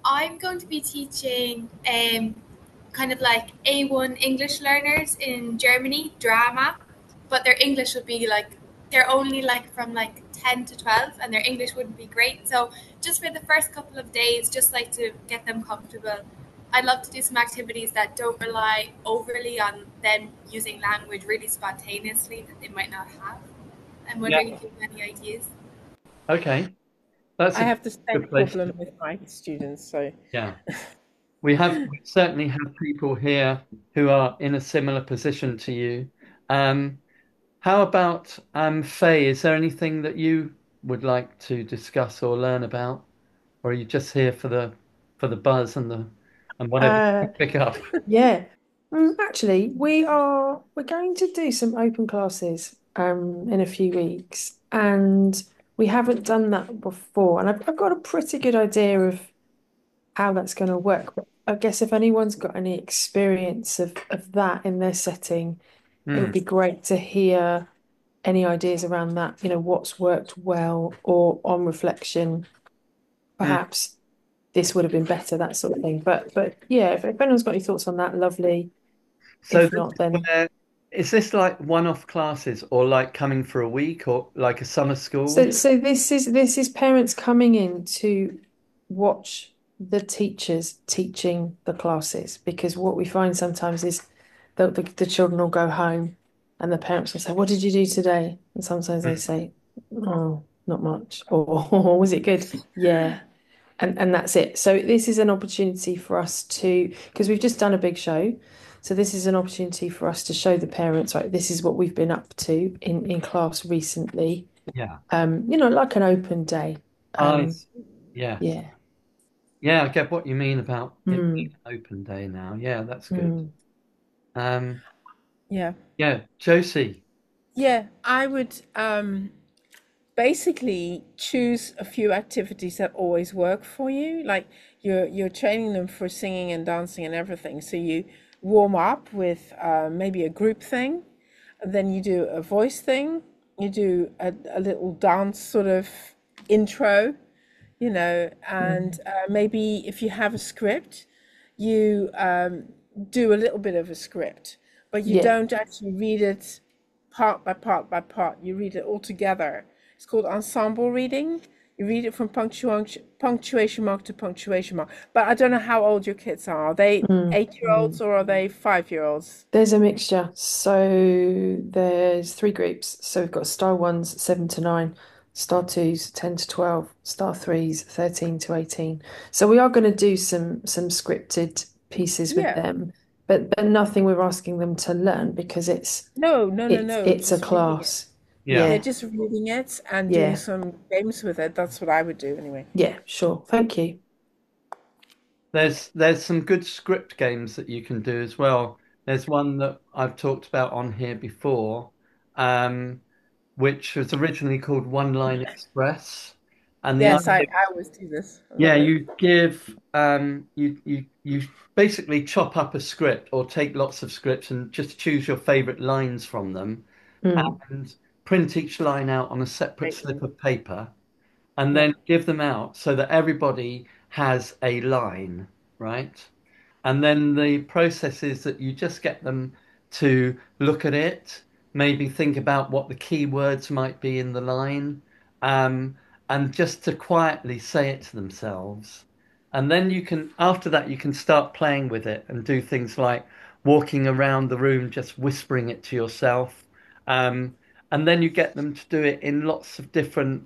I'm going to be teaching kind of like A1 English learners in Germany drama, but their English would be like they're only like from like 10 to 12 and their English wouldn't be great. So just for the first couple of days, just like to get them comfortable. I'd love to do some activities that don't rely overly on them using language really spontaneously that they might not have. I'm Yeah. wondering if you have any ideas. Okay. That's I a have the same good place problem to, with my students, so yeah. We certainly have people here who are in a similar position to you. Um, how about Faye? Is there anything that you would like to discuss or learn about? Or are you just here for the buzz and whatever you Uh, pick up? yeah. Actually, we're going to do some open classes in a few weeks, and we haven't done that before. And I've got a pretty good idea of how that's going to work. But I guess if anyone's got any experience of that in their setting, it would Hmm. be great to hear any ideas around that, what's worked well, or on reflection, Hmm. perhaps this would have been better, that sort of thing. But yeah, if anyone's got any thoughts on that, lovely. So If this not, is then where is this like one-off classes or like coming for a week or like a summer school? so this is parents coming in to watch the teachers teaching the classes, because what we find sometimes is the children will go home and the parents will say, "What did you do today?" And sometimes they Hmm. say, "Oh, not much," or "Was it good?" Yeah. And that's it. So this is an opportunity for us to, because we've just done a big show. So this is an opportunity for us to show the parents, right, this is what we've been up to in class recently. Yeah. Like an open day. I Um, see. Yes. yeah. Yeah, I get what you mean about it being Mm, an open day now. Yeah, that's good. mm. Um, yeah. yeah, Josie. Yeah, I would basically choose a few activities that always work for you. Like you're training them for singing and dancing and everything. So you warm up with maybe a group thing, and then you do a voice thing, you do a little dance sort of intro, and Mm. maybe if you have a script, you do a little bit of a script, but you Yeah. don't actually read it part by part by part. You read it all together. It's called ensemble reading. You read it from punctuation mark to punctuation mark. But I don't know how old your kids are. Are they Mm, 8-year-olds mm. or are they 5-year-olds? There's a mixture. So there's three groups. So we've got star ones, 7 to 9, star twos, 10 to 12, star threes, 13 to 18. So we are going to do some scripted pieces with Yeah. them, but nothing we're asking them to learn, because it's No, no, no, it's no. it's a Just reading it. class. Yeah. Yeah, Yeah, just reading it and doing yeah, some games with it. That's what I would do anyway. yeah, sure. Thank you. There's some good script games that you can do as well. There's one that I've talked about on here before, um, which was originally called One Line Express. And the Yes, idea, I always do this. I yeah, love it. you give you basically chop up a script or take lots of scripts and just choose your favorite lines from them Mm, and print each line out on a separate Great slip one. of paper and Yeah. then give them out so that everybody has a line, right? And then the process is that you just get them to look at it, maybe think about what the key words might be in the line, um, and just to quietly say it to themselves. And then after that, you can start playing with it and do things like walking around the room, just whispering it to yourself. Um, and then you get them to do it in lots of different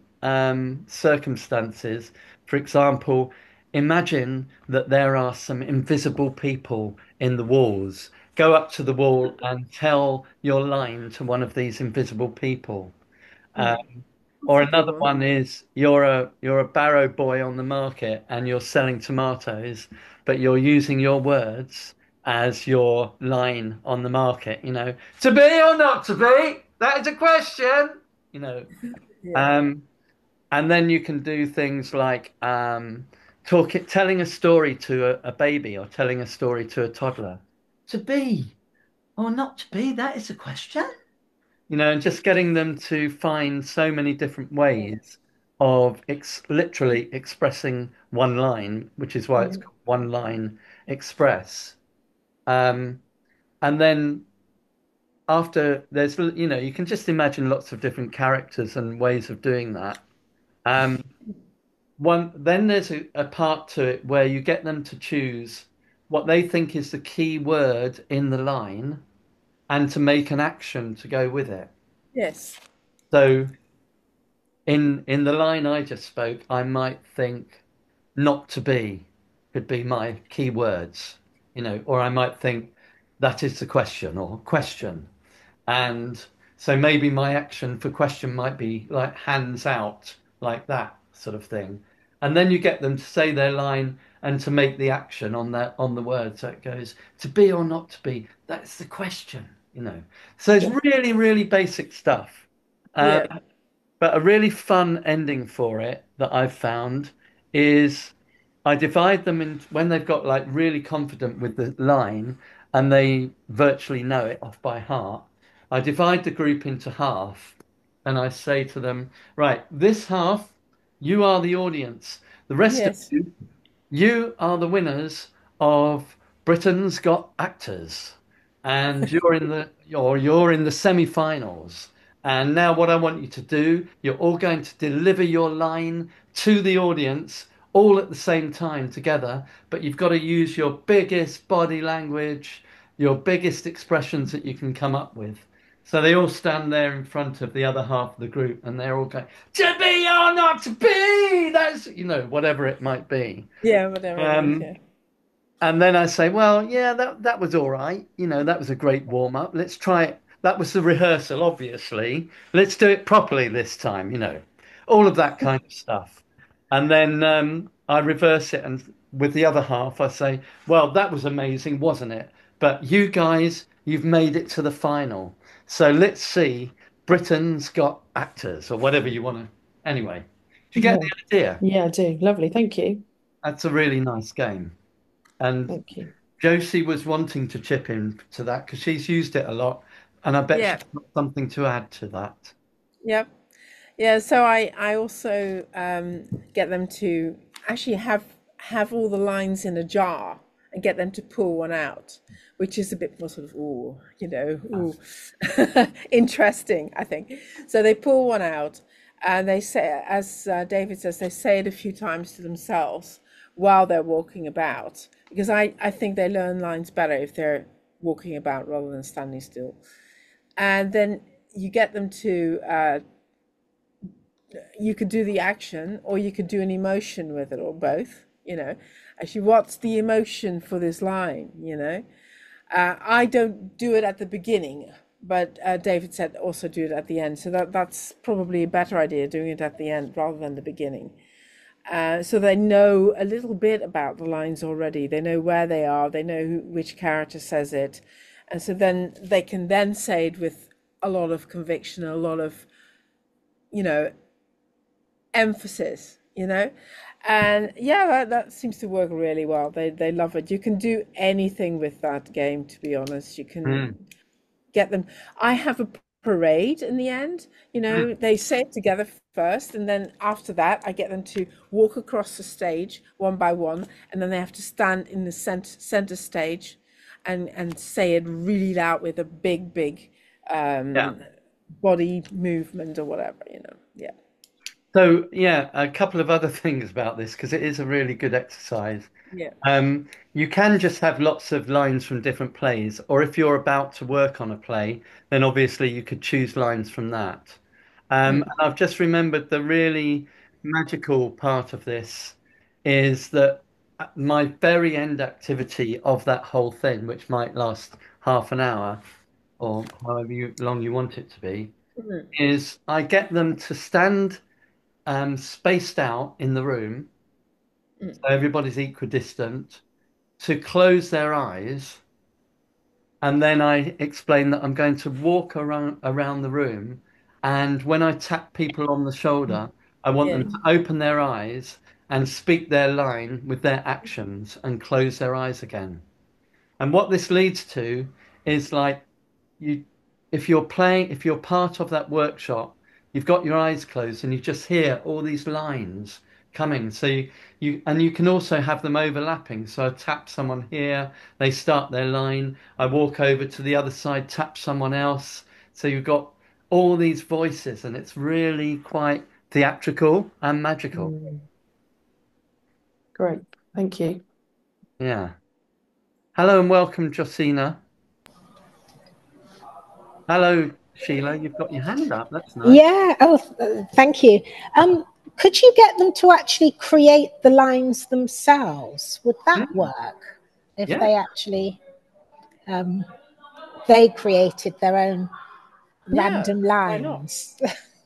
circumstances. For example, imagine that there are some invisible people in the walls. Go up to the wall and tell your line to one of these invisible people. Hmm. Or That's a good another one. one is you're a barrow boy on the market and you're selling tomatoes, but you're using your words as your line on the market. To be or not to be? That is a question. You know, Yeah. um, and then you can do things like telling a story to a baby or telling a story to a toddler. To be or not to be, that is a question. And just getting them to find so many different Yeah. ways of literally expressing one line, which is why it's Mm. called one line express. Um, and then after there's, you can just imagine lots of different characters and ways of doing that. Um, then there's a part to it where you get them to choose what they think is the key word in the line and to make an action to go with it. Yes. So in the line I just spoke, I might think not to be could be my key words, or I might think that is the question or question. And so maybe my action for question might be like hands out, like that sort of thing. And then you get them to say their line and to make the action on the word. So it goes to be or not to be. That's the question. So it's Yeah. really, really basic stuff. Um, Yeah. but a really fun ending for it that I've found is I divide them in when they've got like really confident with the line and they virtually know it off by heart. I divide the group into half and I say to them, right, this half, you are the audience. The rest of Yes. you are the winners of Britain's Got Actors, and you're in the semi-finals. And now what I want you to do, you're all going to deliver your line to the audience all at the same time together, but you've got to use your biggest body language, your biggest expressions that you can come up with. So they all stand there in front of the other half of the group and they're all going, to be or not to be, that's, whatever it might be. Yeah. Whatever it is. Um, Yeah. and then I say, well, yeah, that was all right. That was a great warm up. Let's try it. That was the rehearsal, obviously. Let's do it properly this time. All of that kind of stuff. And then I reverse it, and with the other half, I say, well, that was amazing, wasn't it? But you guys, you've made it to the final. So let's see. Britain's Got Actors, or whatever you want to. Anyway, do you get Yeah. the idea? Yeah, I do. Lovely. Thank you. That's a really nice game. And Thank you. Josie was wanting to chip in to that because she's used it a lot, and I bet Yeah. she's got something to add to that. Yeah. Yeah. So I also get them to actually have all the lines in a jar and get them to pull one out, which is a bit more sort of interesting, I think. So they pull one out and they say, as David says, they say it a few times to themselves while they're walking about, because I think they learn lines better if they're walking about rather than standing still. And then you get them to you could do the action or you could do an emotion with it, or both. Actually, what's the emotion for this line? I don't do it at the beginning, but David said also do it at the end, so that's probably a better idea, doing it at the end rather than the beginning. So they know a little bit about the lines already. They know where they are. They know which character says it, and so then they can then say it with a lot of conviction, a lot of you know emphasis. And yeah, that seems to work really well. They love it. You can do anything with that game, to be honest. You can Mm, get them. I have a parade in the end. mm, They say it together first, and then after that, I get them to walk across the stage one by one, and then they have to stand in the center stage, and say it really loud with a big yeah. body movement or whatever. Yeah. So, yeah, a couple of other things about this because it is a really good exercise. Yeah. You can just have lots of lines from different plays, or if you're about to work on a play, then obviously you could choose lines from that. And Mm, I've just remembered the really magical part of this is that my very end activity of that whole thing, which might last half an hour or however long you want it to be, mm, is I get them to stand spaced out in the room, so mm. everybody's equidistant, to close their eyes, and then I explain that I'm going to walk around the room, and when I tap people on the shoulder, I want Yeah. them to open their eyes and speak their line with their actions and close their eyes again. And what this leads to is like you, if you're part of that workshop, you've got your eyes closed and you just hear all these lines coming. So you can also have them overlapping. So I tap someone here, they start their line. I walk over to the other side, tap someone else. So you've got all these voices, and it's really quite theatrical and magical. Mm. Great. Thank you. Yeah. Hello and welcome, Josina. Hello, Sheila. You've got your hand up. That's nice. Yeah. Oh, thank you. Could you get them to actually create the lines themselves? Would that Mm, work? If yeah. they actually they created their own Yeah, random why not? lines.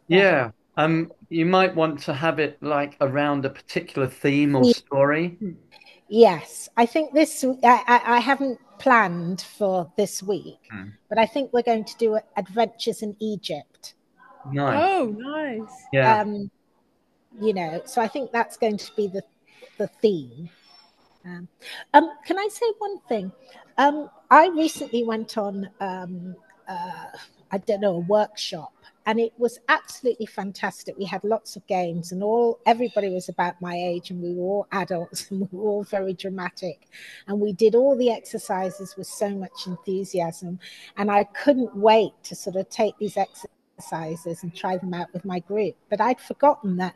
Yeah. Yeah. You might want to have it like around a particular theme or story. Yes, I think this. I haven't planned for this week, Mm. but I think we're going to do adventures in Egypt. Nice. Oh, nice. Yeah. Um, so I think that's going to be the theme. Um, can I say one thing? I recently went on, I don't know, a workshop, and it was absolutely fantastic. We had lots of games, and everybody was about my age, and we were all adults, and we were all very dramatic, and we did all the exercises with so much enthusiasm, and I couldn't wait to sort of take these exercises and try them out with my group. But I'd forgotten that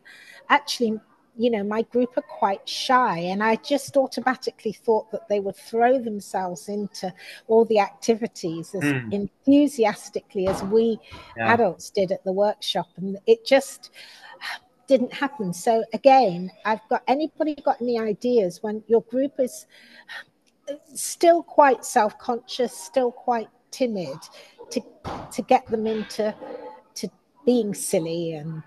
actually my group are quite shy, and I just automatically thought that they would throw themselves into all the activities as Mm. enthusiastically as we Yeah. adults did at the workshop, and it just didn't happen. So again, I've got anybody got any ideas when your group is still quite self-conscious, still quite timid, to get them into to being silly and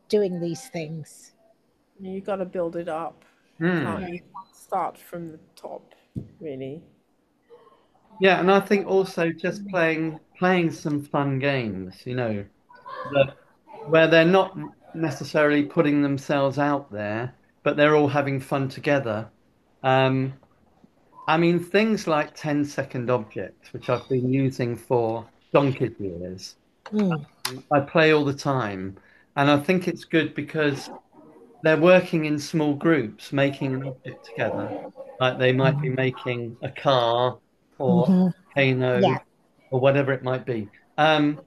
doing these things. You got to build it up. Mm. You can't start from the top, really. Yeah, and I think also just playing some fun games, that where they're not necessarily putting themselves out there, but they're all having fun together. Um, I mean, things like 10-second objects, which I've been using for donkey's years, Mm. I play all the time. And I think it's good because they're working in small groups, making an object together. Like they might be making a car or Hmm. a volcano Yeah, or whatever it might be. And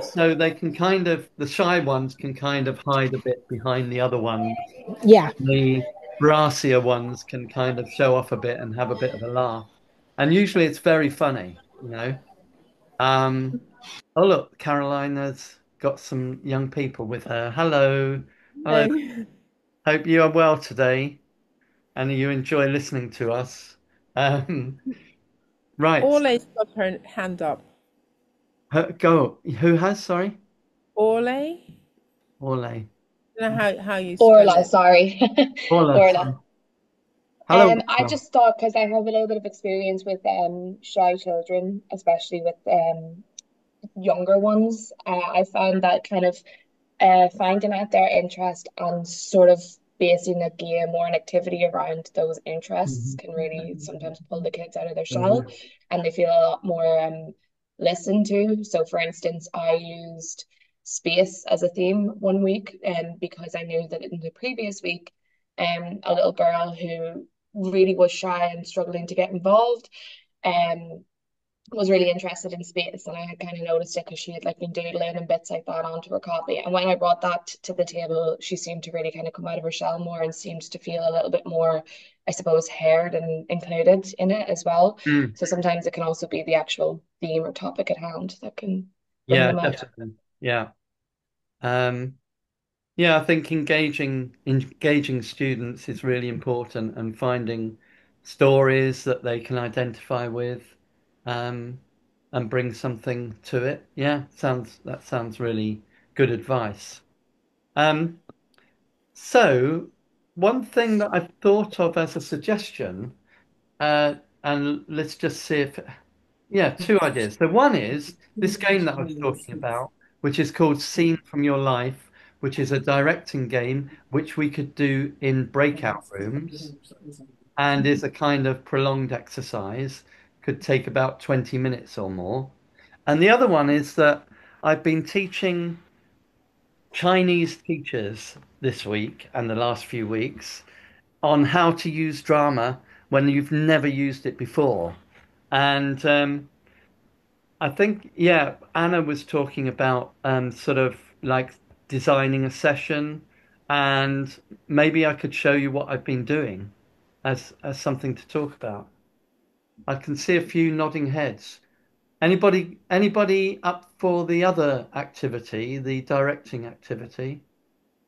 so they can the shy ones can kind of hide a bit behind the other ones. yeah, The brassier ones can kind of show off a bit and have a bit of a laugh. And usually it's very funny. Um, oh look, Carolina's got some young people with her. Hello. Hello. No. Hope you are well today and you enjoy listening to us. Um, right. Orlay's got her hand up. Go. Who has? Sorry. Orlay? Orlay. I don't know how you spell Orla, it. sorry. Orla. Orla. Hello. I Orla. just thought because I have a little bit of experience with shy children, especially with younger ones, I found that kind of finding out their interest and sort of basing a game or an activity around those interests Mhm. can really sometimes pull the kids out of their shell, Mhm. and they feel a lot more listened to. So, for instance, I used space as a theme one week, because I knew that in the previous week, a little girl who really was shy and struggling to get involved, um, was really interested in space, and I had kind of noticed it because she had like been doodling and bits like that onto her copy. And when I brought that to the table, she seemed to really kind of come out of her shell more and seemed to feel a little bit more, I suppose, heard and included in it as well. Mm. So sometimes it can also be the actual theme or topic at hand that can bring Yeah, them out. definitely. Yeah. Um, yeah, I think engaging students is really important and finding stories that they can identify with, um, and bring something to it. Yeah, that sounds really good advice. Um, so one thing that I've thought of as a suggestion, uh, and let's just see if, yeah, two ideas. So one is this game that I was talking about, which is called Scene from Your Life, which is a directing game, which we could do in breakout rooms and is a kind of prolonged exercise, could take about 20 minutes or more. And the other one is that I've been teaching Chinese teachers this week and the last few weeks on how to use drama when you've never used it before. And I think, yeah, Anna was talking about sort of like designing a session, and maybe I could show you what I've been doing as something to talk about. I can see a few nodding heads. Anybody up for the other activity, the directing activity?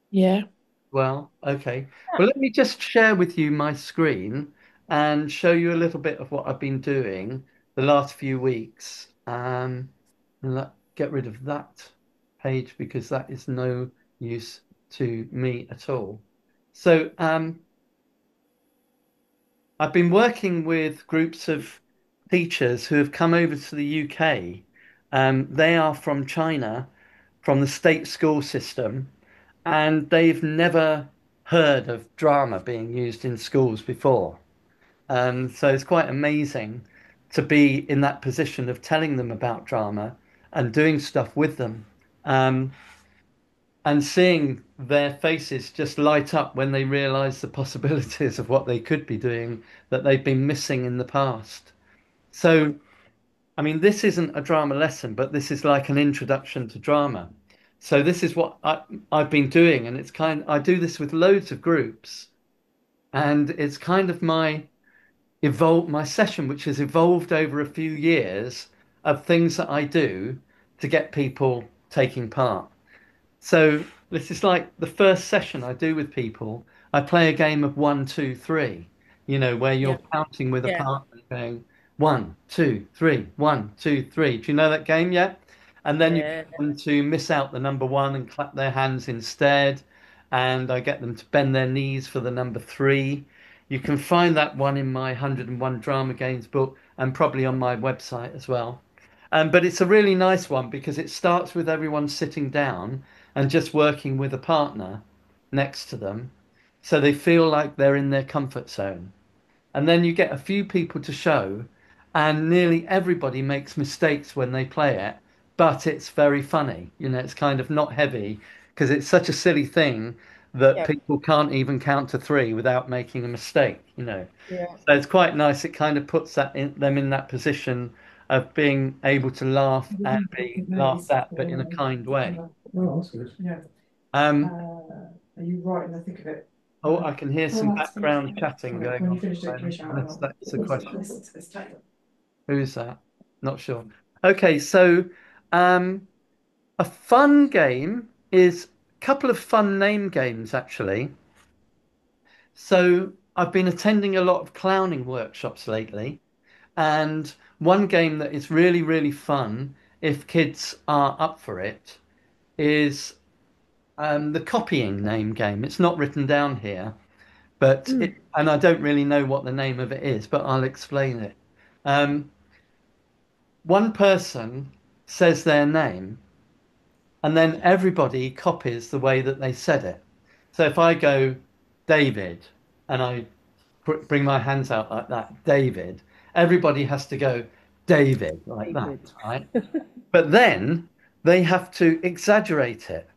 Yeah. Well, okay. Well, let me just share with you my screen and show you a little bit of what I've been doing the last few weeks. And get rid of that page because that is no use to me at all. So, I've been working with groups of teachers who have come over to the UK. They are from China, from the state school system, and they've never heard of drama being used in schools before. So it's quite amazing to be in that position of telling them about drama and doing stuff with them. Um, and seeing their faces just light up when they realize the possibilities of what they could be doing that they've been missing in the past. So, I mean, this isn't a drama lesson, but this is like an introduction to drama. So this is what I've been doing, and I do this with loads of groups, and it's kind of my session, which has evolved over a few years of things that I do to get people taking part. So this is like the first session I do with people. I play a game of one, two, three, where Yeah. you're counting with a Yeah. partner going 1, 2, 3, 1, 2, 3. Do you know that game yet? And then you Yeah. get them to miss out the number one and clap their hands instead. And I get them to bend their knees for the number three. You can find that one in my 101 Drama Games book and probably on my website as well. But it's a really nice one because it starts with everyone sitting down and just working with a partner next to them so they feel like they're in their comfort zone. And then you get a few people to show, and nearly everybody makes mistakes when they play it, but it's very funny. It's kind of not heavy because it's such a silly thing that Yeah. people can't even count to three without making a mistake. Yeah. So it's quite nice. It kind of puts them in that position of being able to laugh and be laughed at, but in a kind way. Oh, that's good. Yeah. Um, Are you right in the thick of it? oh, I can hear some That's finished. background chatting going When on you at the finish it, give me a moment, shout. unless that's a question. Listen to this tape. Who's that? Not sure. Okay, so um, a fun game is a couple of fun name games, actually. So I've been attending a lot of clowning workshops lately, and one game that is really, really fun, if kids are up for it, is the copying name game. It's not written down here, and I don't really know what the name of it is, but I'll explain it. Um, One person says their name, and then everybody copies the way that they said it. So if I go David and I bring my hands out like that, David, everybody has to go David like that, David. right? But then they have to exaggerate it.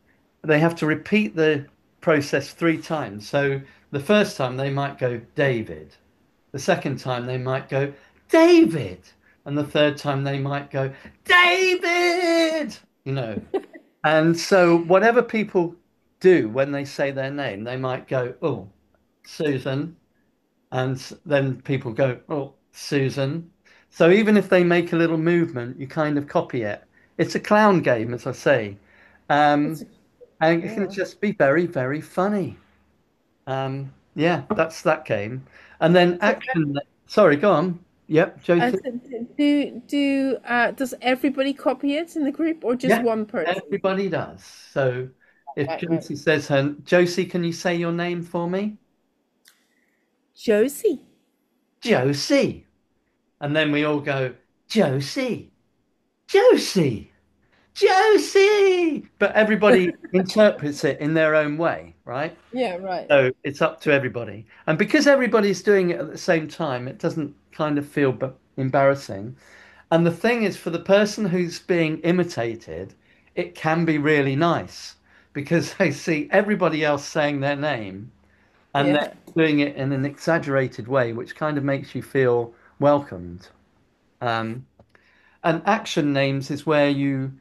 They have to repeat the process three times. So the first time they might go David. The second time they might go David. And the third time they might go David. And so whatever people do when they say their name, they might go, oh, Susan. And then people go, oh, Susan. So even if they make a little movement, you kind of copy it. It's a clown game, as I say. That's Um, and it can yeah. just be very, very funny. Yeah, that's that game. And then So, action. Sorry, go on. Yep, Josie. so does everybody copy it in the group or just Yeah, one person? everybody does. So if Right. Josie says her, Josie, can you say your name for me? Josie. Josie. And then we all go, Josie, Josie, Josie. But everybody interprets it in their own way, right? Yeah, right. So it's up to everybody. And because everybody's doing it at the same time, it doesn't kind of feel embarrassing. And the thing is, for the person who's being imitated, it can be really nice because they see everybody else saying their name and then Yeah. doing it in an exaggerated way, which kind of makes you feel welcomed. Um, and action names is where you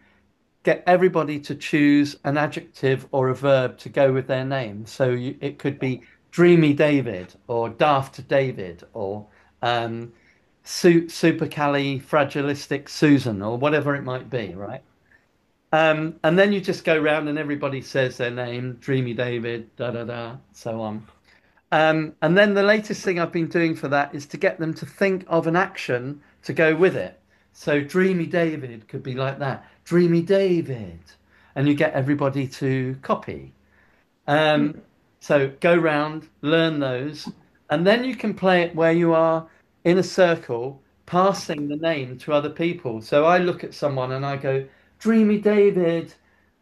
get everybody to choose an adjective or a verb to go with their name. So it could be Dreamy David or Daft David or um, Supercalifragilistic Susan or whatever it might be, right? And then you just go round and everybody says their name, Dreamy David, da da da, so on. And then the latest thing I've been doing for that is to get them to think of an action to go with it. So Dreamy David could be like that. Dreamy David. And you get everybody to copy. Um, so go round, learn those, and then you can play it where you are in a circle, passing the name to other people. So I look at someone and I go, Dreamy David,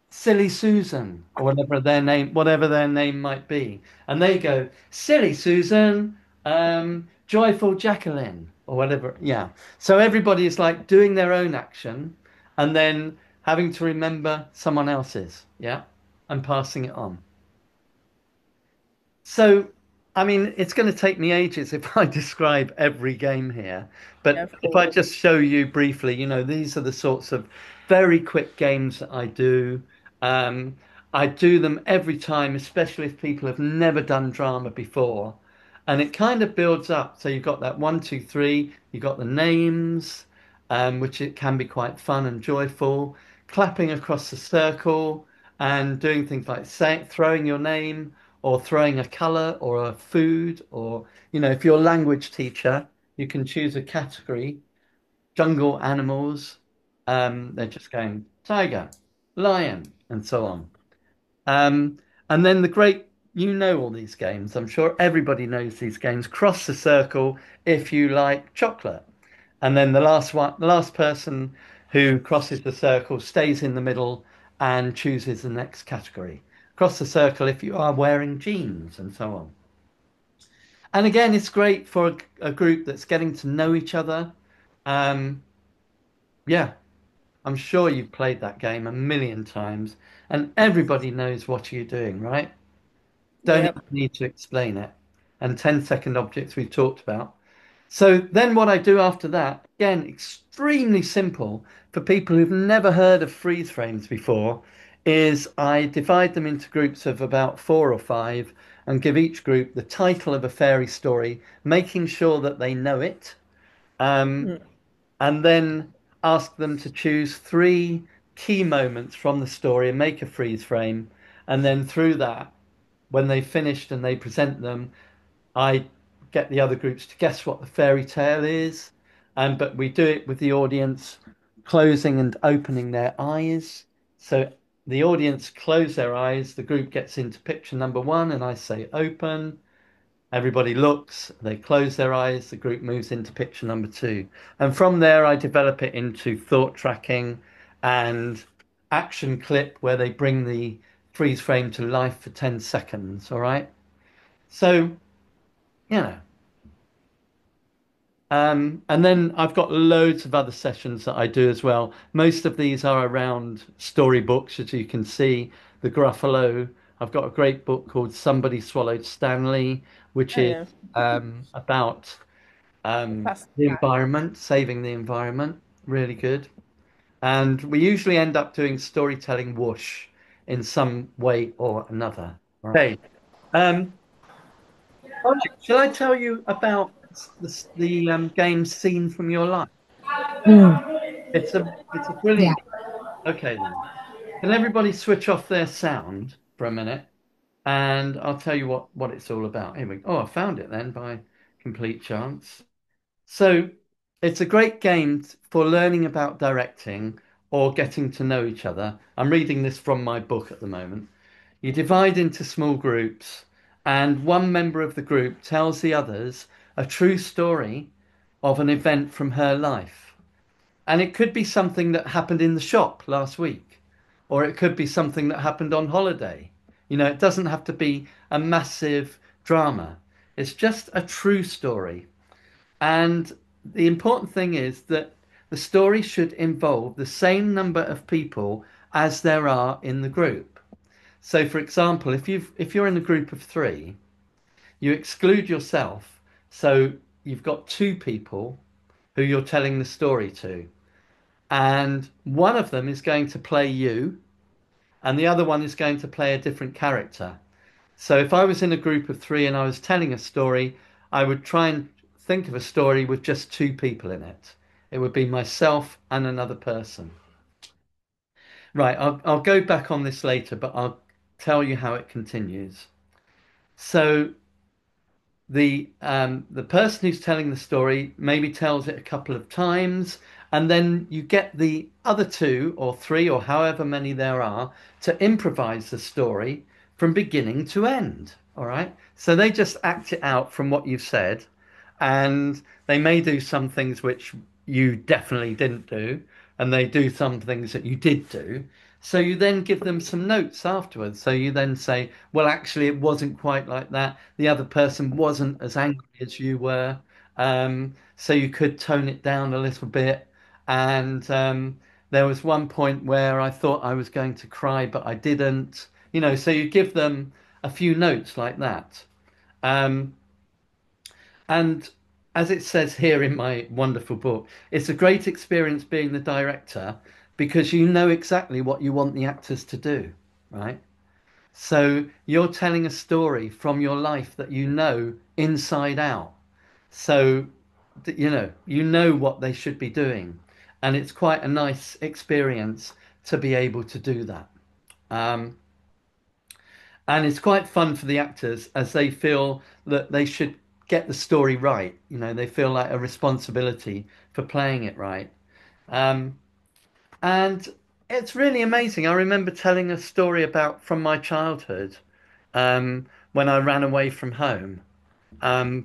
Silly Susan, or whatever their name might be, and they go Silly Susan, Joyful Jacqueline, or whatever. Yeah. So everybody is like doing their own action, and then having to remember someone else's. Yeah, and passing it on. So, I mean, it's going to take me ages if I describe every game here, Yeah, but of if I course. just show you briefly, these are the sorts of very quick games that I do. Um, I do them every time, especially if people have never done drama before. And it kind of builds up. So you've got that one, two, three, you've got the names, which it can be quite fun and joyful, clapping across the circle and doing things like throwing your name or throwing a color or a food, or if you're a language teacher, you can choose a category, jungle animals. They're just going tiger, lion, and so on. um, and then all these games, I'm sure everybody knows these games. Cross the circle if you like chocolate, and then the last person who crosses the circle stays in the middle and chooses the next category. Cross the circle if you are wearing jeans, and so on. And again, it's great for a group that's getting to know each other. Um, yeah, I'm sure you've played that game a million times, and everybody knows what you're doing, right? Don't even Yep. need to explain it. And 10-second objects we've talked about. So then what I do after that, again, extremely simple for people who've never heard of freeze frames before, is I divide them into groups of about 4 or 5 and give each group the title of a fairy story, making sure that they know it, um, Mm. and then ask them to choose 3 key moments from the story and make a freeze frame. And then through that, when they've finished and they present them, I get the other groups to guess what the fairy tale is. But we do it with the audience closing and opening their eyes. So the audience close their eyes, the group gets into picture number 1, and I say open. Everybody looks, they close their eyes, the group moves into picture number 2. And from there, I develop it into thought tracking and action clip where they bring the freeze frame to life for 10 seconds. All right. So, you know, and then I've got loads of other sessions that I do as well. Most of these are around storybooks, as you can see. The Gruffalo. I've got a great book called Somebody Swallowed Stanley, which Oh is yeah. about The plastic the bag. environment, saving the environment. Really good. And we usually end up doing storytelling whoosh in some way or another. Okay. Um, all right. Shall I tell you about the game Scene from Your Life? Mm. It's a Yeah. brilliant. Okay then. Can everybody switch off their sound for a minute? And I'll tell you what it's all about. Here we go. Oh, I found it then by complete chance. So it's a great game for learning about directing or getting to know each other. I'm reading this from my book at the moment. You divide into small groups, and one member of the group tells the others a true story of an event from her life. And it could be something that happened in the shop last week, or it could be something that happened on holiday. It doesn't have to be a massive drama, it's just a true story. And the important thing is that the story should involve the same number of people as there are in the group. So, for example, if you're in a group of three, you exclude yourself. So you've got two people who you're telling the story to, and one of them is going to play you, and the other one is going to play a different character. So if I was in a group of three and I was telling a story, I would try and think of a story with just two people in it. It would be myself and another person. Right, I'll go back on this later, but I'll tell you how it continues. So the person who's telling the story maybe tells it a couple of times, and then you get the other two or three or however many there are to improvise the story from beginning to end. All right, so they just act it out from what you've said, and they may do some things which you definitely didn't do, and they do some things that you did do. So you then give them some notes afterwards. So you then say, well, actually, it wasn't quite like that. The other person wasn't as angry as you were. So you could tone it down a little bit. And there was one point where I thought I was going to cry, but I didn't. You know, so you give them a few notes like that. And as it says here in my wonderful book, it's a great experience being the director because you know exactly what you want the actors to do, right? So you're telling a story from your life that you know inside out. So, you know what they should be doing. And it's quite a nice experience to be able to do that. And it's quite fun for the actors as they feel that they should get the story right. You know, they feel like a responsibility for playing it right. And it's really amazing. I remember telling a story about from my childhood when I ran away from home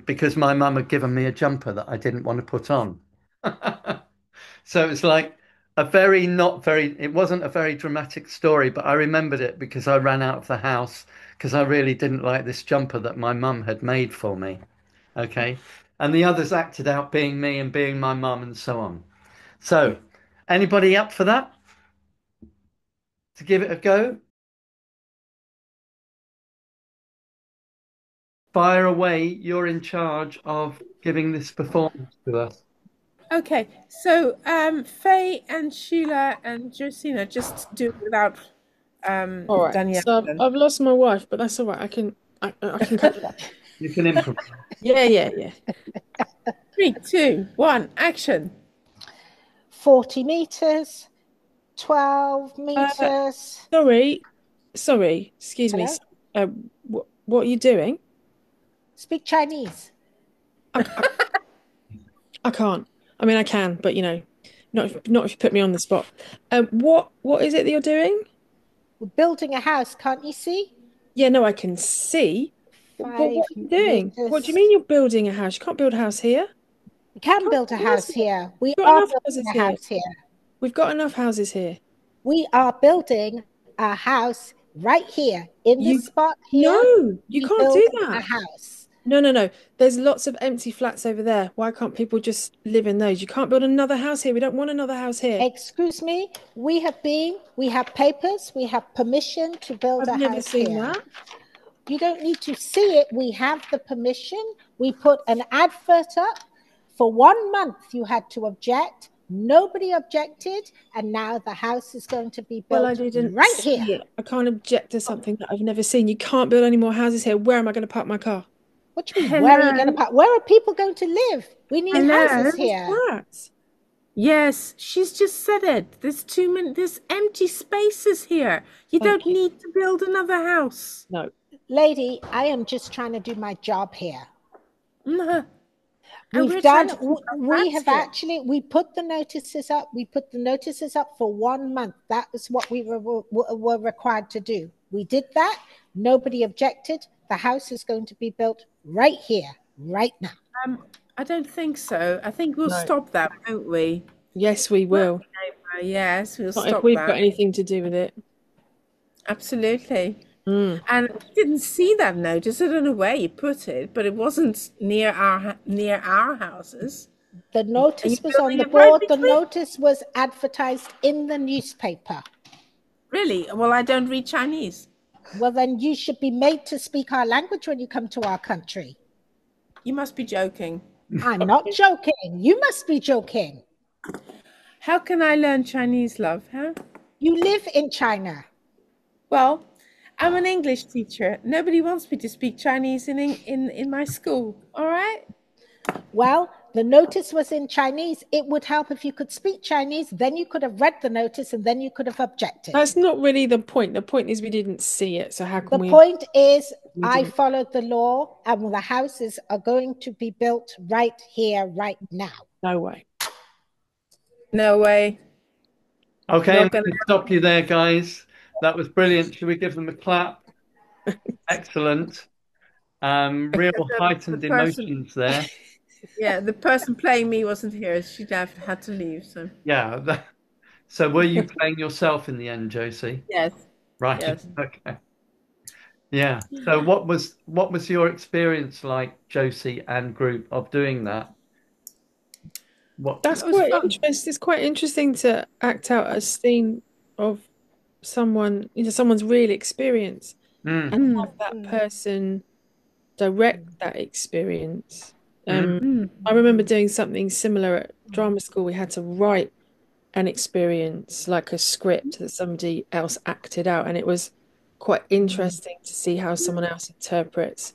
because my mum had given me a jumper that I didn't want to put on. So it was like it wasn't a very dramatic story, but I remembered it because I ran out of the house because I really didn't like this jumper that my mum had made for me. Okay. And the others acted out being me and being my mum and so on. So, anybody up for that? To give it a go? Fire away. You're in charge of giving this performance to us. Okay, so Faye and Sheila and Josina just do it without All right. Danielle. So I've lost my wife, but that's all right. I can cover that. You can improvise. Yeah. 3, 2, 1, action. 40 meters, 12 meters. Sorry. Excuse me. What are you doing? Speak Chinese. I can't. I mean, I can, but not if you put me on the spot. What is it that you're doing? We're building a house, can't you see? Yeah, no, I can see. What are you doing? meters. What do you mean you're building a house? You can't build a house here. We can build a house here. We We've got are enough building houses a here. house here. We've got enough houses here. We are building a house right here in this spot here. No, you can't do that. A house. No. There's lots of empty flats over there. Why can't people just live in those? You can't build another house here. We don't want another house here. Excuse me. We have papers. We have permission to build a house here. I've never seen that. You don't need to see it. We have the permission. We put an advert up. For 1 month, you had to object. Nobody objected. And now the house is going to be built right here. I can't object to something that I've never seen. You can't build any more houses here. Where am I going to park my car? What do you mean? Where are you going to park? Where are people going to live? We need houses here. Yes, she's just said it. There's empty spaces here. You don't need to build another house. No. Lady, I am just trying to do my job here. No. We put the notices up. We put the notices up for 1 month. That was what we were required to do. We did that. Nobody objected. The house is going to be built right here, right now. I don't think so. I think we'll stop that, won't we? Yes, we will. Yes, we'll stop that. If we've got anything to do with it. Absolutely. And I didn't see that notice. I don't know where you put it, but it wasn't near our houses. The notice was on the board. The notice was advertised in the newspaper. Really? Well, I don't read Chinese. Well, then you should be made to speak our language when you come to our country. You must be joking. I'm not joking. You must be joking. How can I learn Chinese, love? Huh? You live in China. Well, I'm an English teacher. Nobody wants me to speak Chinese in my school. All right. Well, the notice was in Chinese. It would help if you could speak Chinese. Then you could have read the notice and then you could have objected. That's not really the point. The point is we didn't see it. So how can The we? point is, We I didn't. followed the law and the houses are going to be built right here, right now. No way. No way. Okay, Not I'm gonna going to stop you there, guys. That was brilliant. Should we give them a clap? Excellent. Real The heightened person, emotions there. yeah, the person playing me wasn't here. She'd have had to leave. So Yeah. So were you playing yourself in the end, Josie? yes, Right. yes. Okay. Yeah. So what was your experience like, Josie and group, of doing that? What? That's That was quite fun. interesting. It's quite interesting to act out a scene of someone, someone's real experience Mm, and have that person direct that experience. mm, I remember doing something similar at drama school. We had to write an experience, like a script that somebody else acted out, and it was quite interesting to see how someone else interprets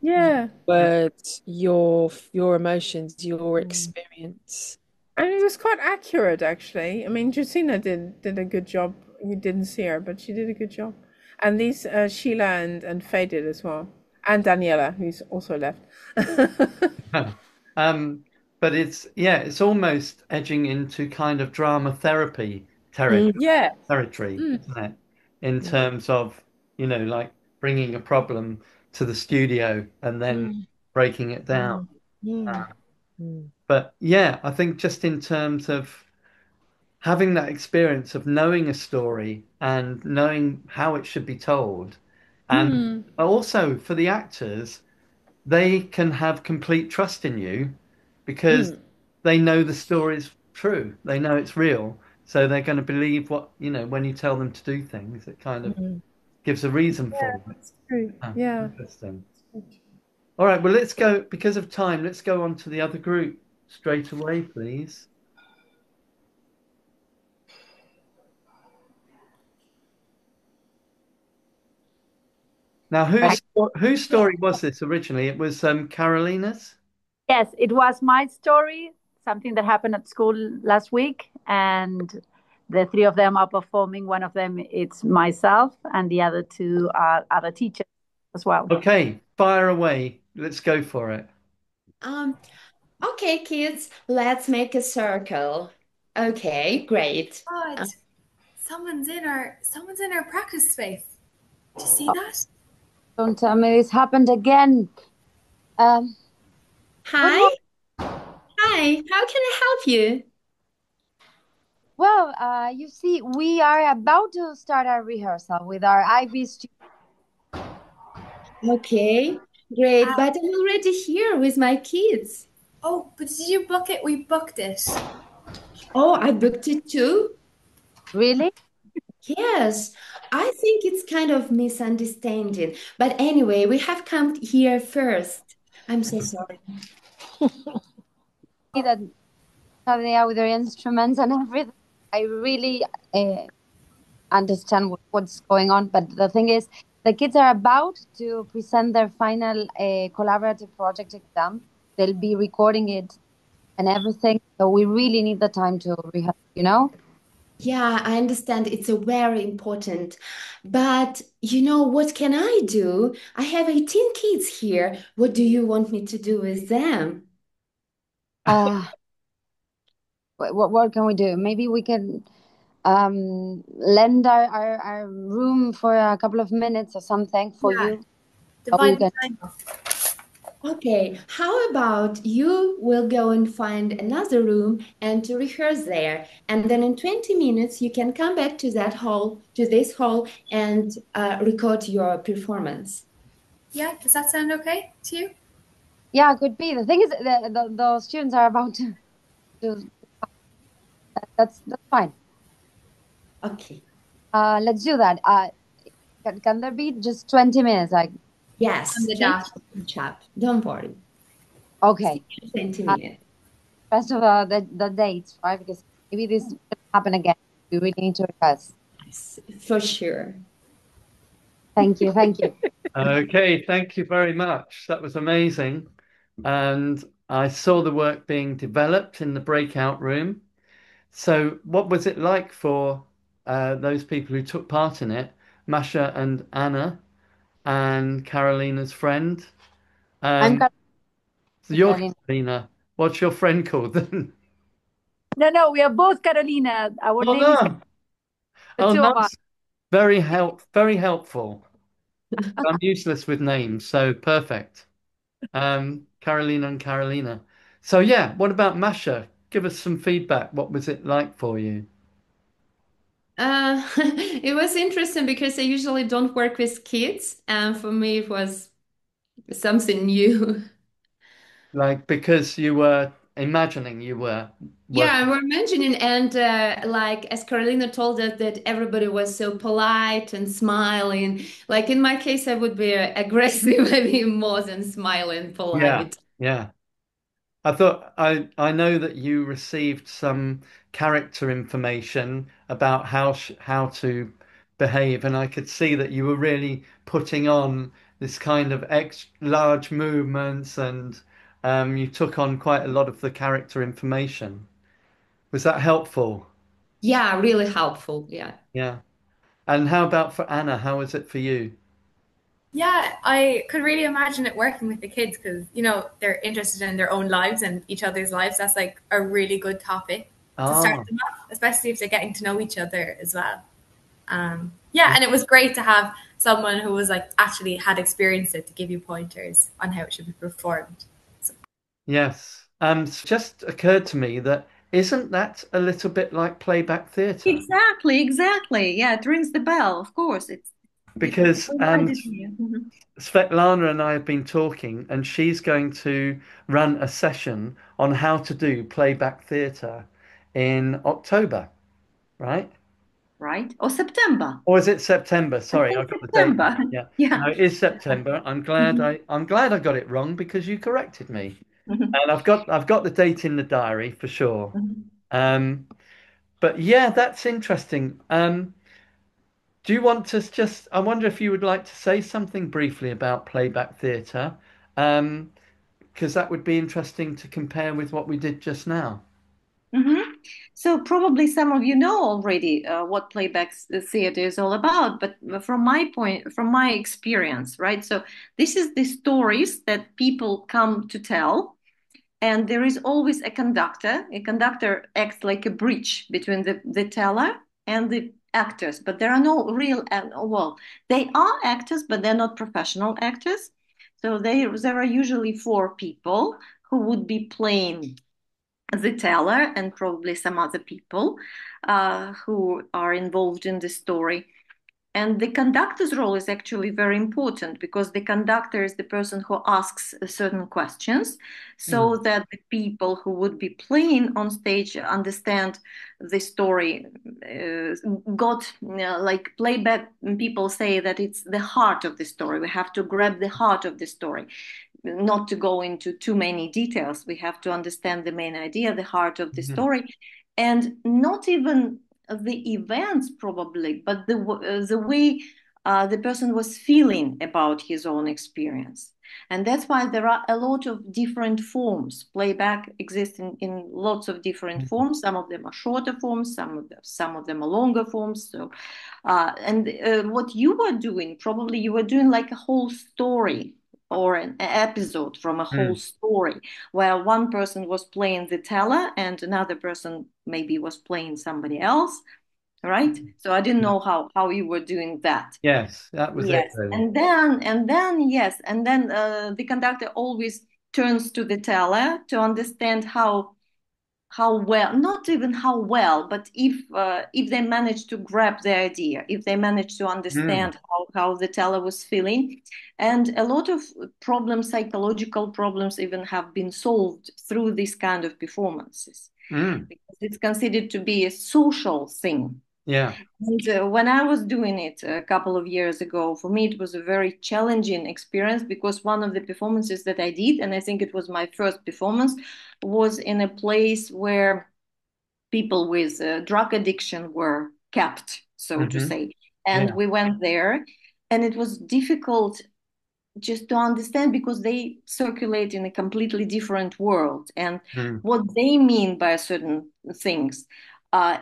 Yeah. words, your emotions, your experience. And it was quite accurate, actually. I mean, Justina did a good job. You didn't see her, but she did a good job. And these Sheila and Faye did as well, and Daniela, who's also left. but it's almost edging into kind of drama therapy Mm. Yeah. territory, isn't it? In terms of, like bringing a problem to the studio and then breaking it down. But yeah, I think just in terms of having that experience of knowing a story and knowing how it should be told, and also for the actors, they can have complete trust in you because they know the story's true. They know it's real. So they're going to believe when you tell them to do things, it kind of gives a reason Yeah, for it. that's true. Yeah. Interesting. All right, well, let's go, because of time, let's go on to the other group straight away, please. Now, whose story was this originally? It was Carolina's? Yes, it was my story, something that happened at school last week, and the three of them are performing. One of them it's myself, and the other two are other teachers as well. Okay, fire away. Let's go for it. Okay, kids, let's make a circle. Okay, great. God, someone's in our practice space. Do you see that? Don't tell me this happened again. Hi. Hi, how can I help you? Well, you see, we are about to start our rehearsal with our IB students. Okay, great, but I'm already here with my kids. Oh, but did you book it? We booked it. Oh, I booked it too? Really? Yes, I think it's kind of misunderstanding. But anyway, we have come here first. I'm so sorry. That how they are with their instruments and everything. I really understand what's going on. But the thing is, the kids are about to present their final collaborative project exam. They'll be recording it and everything. So we really need the time to rehearse, you know? Yeah, I understand it's a very important. But what can I do? I have 18 kids here. What do you want me to do with them? What can we do? Maybe we can lend our room for a couple of minutes or something for you. Divide the time up. Okay, how about you will go and find another room and to rehearse there. And then in 20 minutes, you can come back to this hall, and record your performance. Yeah, does that sound okay to you? Yeah, could be. The thing is, the students are about to that's fine. Okay. Let's do that. Can there be just 20 minutes? Like, Yes, On the just dot. chat. Don't worry. okay. 20 minutes. First of all, the dates, right? Because maybe this will happen again. We really need to rehearse. For sure. Thank you. Thank you. Okay, thank you very much. That was amazing. And I saw the work being developed in the breakout room. So, what was it like for those people who took part in it? Masha and Anna and Carolina's friend. I'm So you're Carolina. Carolina. What's your friend called then? No, we are both Carolina. Our Oh name is no. the Oh, two of us. nice. Very helpful. I'm useless with names, so perfect. Carolina and Carolina. So yeah, what about Masha? Give us some feedback. What was it like for you? It was interesting because I usually don't work with kids, and for me it was something new. Like because you were imagining you were Yeah, working. we're mentioning, and like as Carolina told us that everybody was so polite and smiling. Like in my case, I would be aggressive, maybe more than smiling, Yeah, polite. yeah. I know that you received some character information about how to behave, and I could see that you were really putting on this kind of ex large movements, and you took on quite a lot of the character information. Was that helpful? Yeah, really helpful. Yeah. Yeah. And how about for Anna? How was it for you? Yeah, I could really imagine it working with the kids because, they're interested in their own lives and each other's lives. That's like a really good topic to start Ah, them off, especially if they're getting to know each other as well. Yeah, and it was great to have someone who was like actually had experienced it to give you pointers on how it should be performed. So, yes. It's just occurred to me that isn't that a little bit like playback theatre? Exactly. Yeah, it rings the bell. Of course, it's it Because reminded me. Mhm. Svetlana and I have been talking, and she's going to run a session on how to do playback theatre in October, right? Right? Or September. Or is it September? I Sorry, think I've got the date September. wrong. Yeah, Yeah. no, it is September. Mhm. I'm glad I got it wrong because you corrected me, Mhm. and I've got the date in the diary for sure. Mhm. Um, but yeah, that's interesting. Do you want to just? I wonder if you would like to say something briefly about playback theatre. Um, because that would be interesting to compare with what we did just now. Mhm. So probably some of you know already what playback theater is all about, but from my experience, right? So this is the stories that people come to tell, and there is always a conductor. A conductor acts like a bridge between the teller and the actors, but there are no real, well, they are actors, but they're not professional actors. So there are usually four people who would be playing the teller and probably some other people who are involved in the story. And the conductor's role is actually very important because the conductor is the person who asks certain questions so Mm. that the people who would be playing on stage understand the story. Got like playback people say that it's the heart of the story. We have to grab the heart of the story, not to go into too many details. We have to understand the main idea, the heart of the Mhm. story, and not even the events probably, but the way the person was feeling about his own experience. And that's why there are a lot of different forms. Playback exists in lots of different forms. Some of them are shorter forms, some of them are longer forms. So, and what you were doing, probably you were doing like a whole story or an episode from a whole Mm. story where one person was playing the teller and another person maybe was playing somebody else, right? So I didn't Yeah. know how you were doing that. Yes, that was it, Yes, really. and then the conductor always turns to the teller to understand how well, not even how well, but if they manage to grab the idea, if they manage to Mm. understand how the teller was feeling. And a lot of problems, psychological problems, even have been solved through this kind of performances Mm. because it's considered to be a social thing. Yeah. And when I was doing it a couple of years ago, for me, it was a very challenging experience because one of the performances that I did, and I think it was my first performance, was in a place where people with drug addiction were kept, so to say. And Yeah. we went there, and it was difficult just to understand because they circulate in a completely different world, and Mm. what they mean by certain things,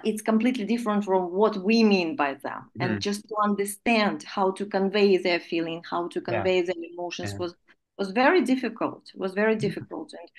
it's completely different from what we mean by them. And Mm. just to understand how to convey their feeling, how to Yeah. convey their emotions Yeah. was very difficult. Was very difficult. And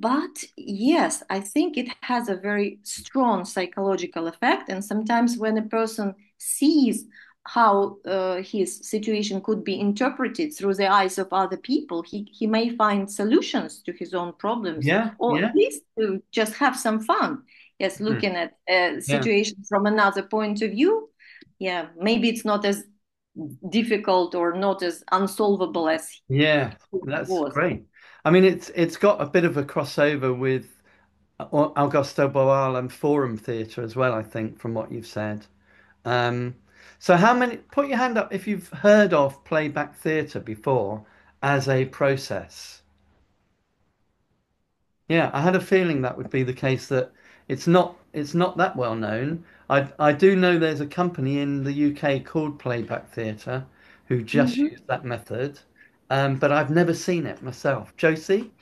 but yes, I think it has a very strong psychological effect. And sometimes when a person sees how his situation could be interpreted through the eyes of other people, he may find solutions to his own problems, Yeah. or at Yeah. least to just have some fun. Yes, Mm. looking at a Yeah. situation from another point of view. Yeah, maybe it's not as difficult or not as unsolvable as Yeah. it That's was. great. I mean, it's got a bit of a crossover with Augusto Boal and Forum Theatre as well, I think, from what you've said. Um, so how many, put your hand up if you've heard of Playback Theatre before as a process. Yeah, I had a feeling that would be the case that it's not that well known. I do know there's a company in the UK called Playback Theatre who just use that method. But I've never seen it myself. Josie?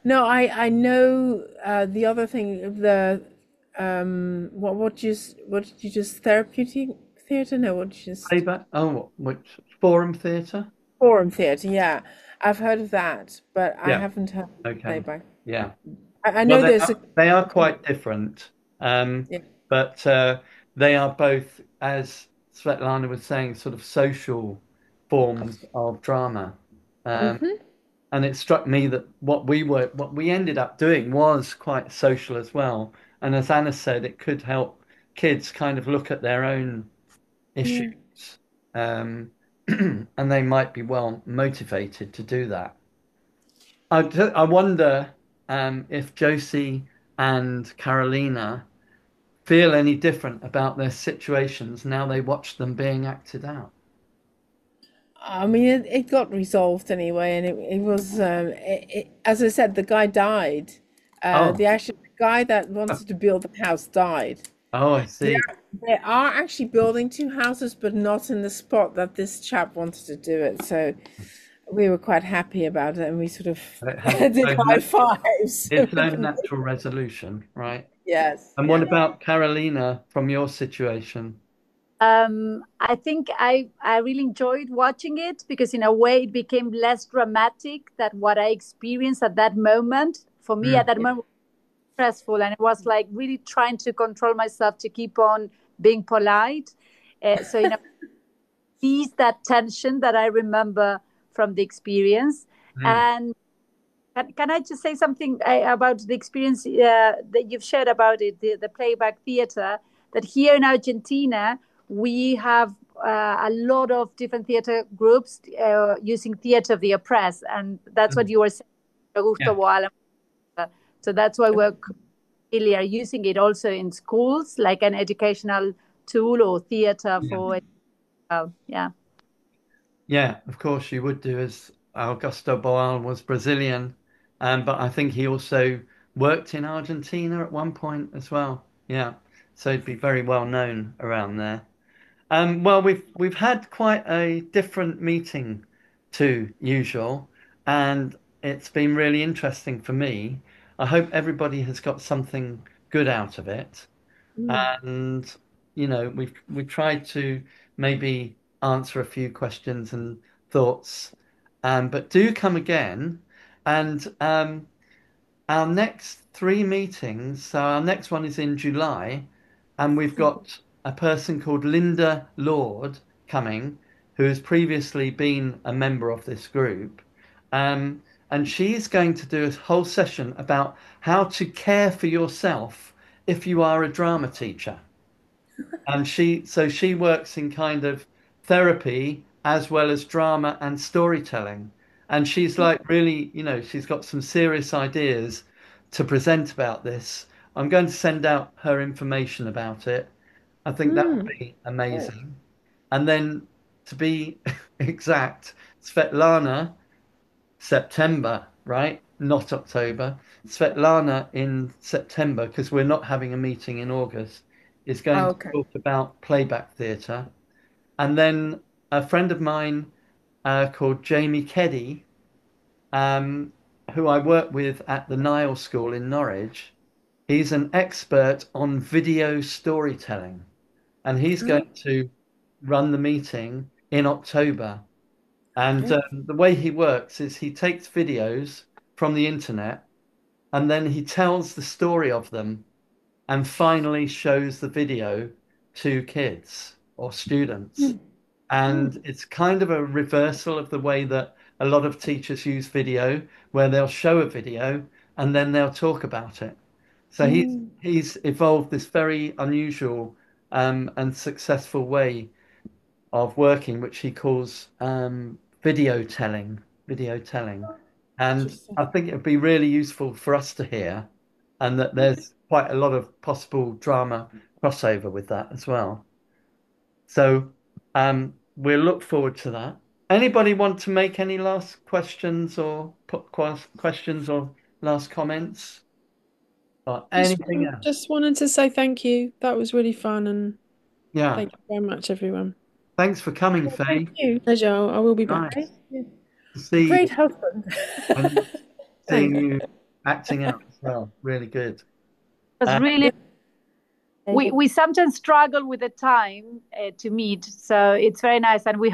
No, I know the other thing, the what did you just therapeutic theater? No, what did you just Playback? Oh, which Forum Theatre? forum theater? Yeah, I've heard of that, but I Yeah. haven't heard of Okay. playback. Yeah. I Well, know there's a they are quite different, yeah. but they are both, as Svetlana was saying, sort of social forms of drama. Um, Hmm. and it struck me that what we ended up doing was quite social as well. And as Anna said, it could help kids kind of look at their own Yeah. issues, um, and they might be well motivated to do that. I wonder if Josie and Carolina feel any different about their situations now they watch them being acted out. I mean, it got resolved anyway, and it was as I said, the guy died. Oh, The guy that wanted to build the house died. oh, I see. They are actually building two houses, but not in the spot that this chap wanted to do it. So we were quite happy about it, and we sort of It has did high fives. its own natural resolution, right? Yes, And what yeah. about Carolina from your situation? I think I really enjoyed watching it because in a way it became less dramatic than what I experienced at that moment. For me, at Mm. that moment, it was stressful, and it was like really trying to control myself to keep on being polite. So ease that tension that I remember from the experience. Mm. And can I just say something about the experience that you've shared about it, the playback theater? That here in Argentina, we have a lot of different theater groups using theater of the oppressed. And that's what Mm. you were saying, Yeah. Augusto Boal. So that's why we're really are using it also in schools, like an educational tool or theater Yeah. for, yeah. Yeah, of course you would do, as Augusto Boal was Brazilian, but I think he also worked in Argentina at one point as well. Yeah, so he'd be very well known around there. Well, we've had quite a different meeting to usual, and it's been really interesting for me. I hope everybody has got something good out of it. And we've tried to maybe answer a few questions and thoughts, but do come again. And our next three meetings, so our next one is in July, and we've got a person called Linda Lord coming, who has previously been a member of this group. And she's going to do a whole session about how to care for yourself if you are a drama teacher. And she works in kind of therapy as well as drama and storytelling. And she's like really, she's got some serious ideas to present about this I'm going to send out her information about it. I think that would be Great. amazing. And then to be exact, Svetlana, September, right? Not October. Svetlana in September, because we're not having a meeting in August, is going to Okay. talk about Playback Theatre. And then a friend of mine called Jamie Keddy, who I work with at the Nile School in Norwich, he's an expert on video storytelling. And he's going to run the meeting in October. And the way he works is he takes videos from the internet and then he tells the story of them and finally shows the video to kids or students. And it's kind of a reversal of the way that a lot of teachers use video, where they'll show a video and then they'll talk about it. So he's evolved this very unusual and successful way of working, which he calls video telling. Video telling. And I think it would be really useful for us to hear, and that there's quite a lot of possible drama crossover with that as well. So we'll look forward to that. Anybody want to make any last questions or put questions or last comments or anything else? Just wanted to say thank you. That was really fun, and Yeah. thank you very much, everyone. Thanks for coming, Faye. Thank you. Pleasure. I will be back. Nice to see Great you husband. and seeing you acting out as well. Really good. It was really. We sometimes struggle with the time to meet, so it's very nice, and we're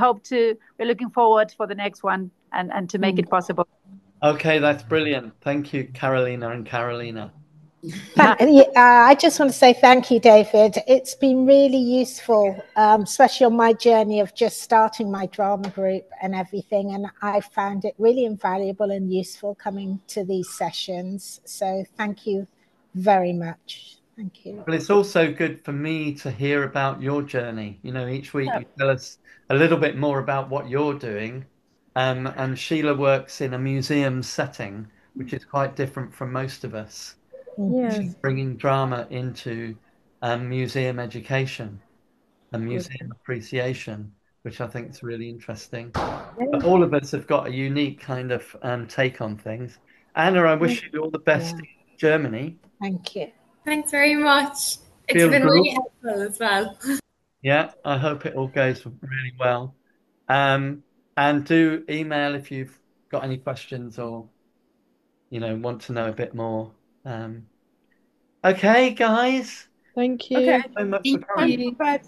looking forward for the next one and to make it possible. Okay, that's brilliant. Thank you, Carolina and Carolina. I just want to say thank you, David. It's been really useful, especially on my journey of just starting my drama group and everything. And I found it really invaluable and useful coming to these sessions. So thank you very much. Thank you. Well, it's also good for me to hear about your journey. You know, each week you tell us a little bit more about what you're doing. And Sheila works in a museum setting, which is quite different from most of us. Yes. She's bringing drama into museum education and museum appreciation, which I think is really interesting. But all of us have got a unique kind of take on things. Anna, I wish you all the best in Germany. Thank you. Thanks very much. It's Feel been good. really helpful as well. Yeah, I hope it all goes really well. And do email if you've got any questions or, want to know a bit more. Okay, guys. Thank you. Okay. Thank you so much for coming. Bye.